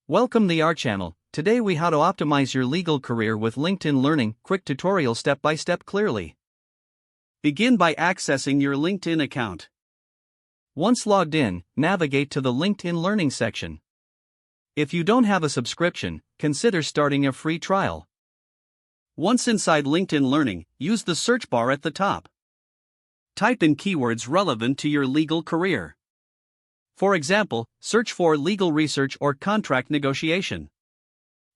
Welcome to our channel. Today we how to optimize your legal career with LinkedIn Learning, quick tutorial step by step clearly. Begin by accessing your LinkedIn account. Once logged in, navigate to the LinkedIn Learning section. If you don't have a subscription, consider starting a free trial. Once inside LinkedIn Learning, use the search bar at the top. Type in keywords relevant to your legal career. For example, search for legal research or contract negotiation.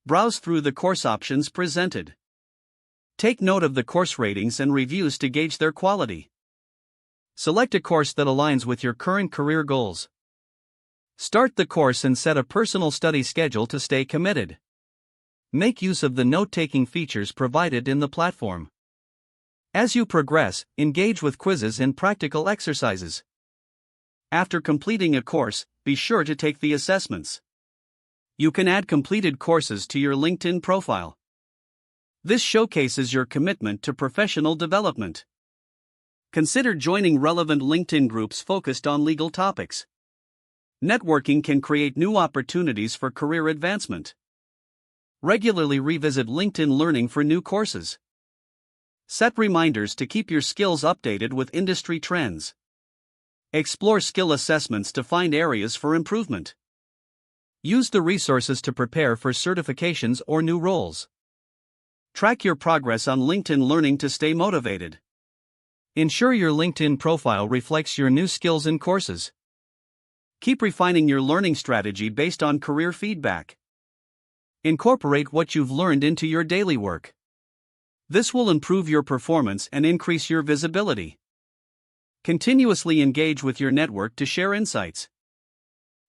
Browse through the course options presented. Take note of the course ratings and reviews to gauge their quality. Select a course that aligns with your current career goals. Start the course and set a personal study schedule to stay committed. Make use of the note-taking features provided in the platform. As you progress, engage with quizzes and practical exercises. After completing a course, be sure to take the assessments. You can add completed courses to your LinkedIn profile. This showcases your commitment to professional development. Consider joining relevant LinkedIn groups focused on legal topics. Networking can create new opportunities for career advancement. Regularly revisit LinkedIn Learning for new courses. Set reminders to keep your skills updated with industry trends. Explore skill assessments to find areas for improvement. Use the resources to prepare for certifications or new roles. Track your progress on LinkedIn Learning to stay motivated. Ensure your LinkedIn profile reflects your new skills and courses. Keep refining your learning strategy based on career feedback. Incorporate what you've learned into your daily work. This will improve your performance and increase your visibility. Continuously engage with your network to share insights.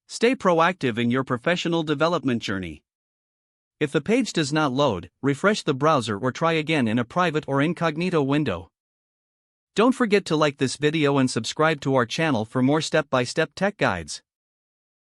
Stay proactive in your professional development journey. If the page does not load, refresh the browser or try again in a private or incognito window. Don't forget to like this video and subscribe to our channel for more step-by-step tech guides.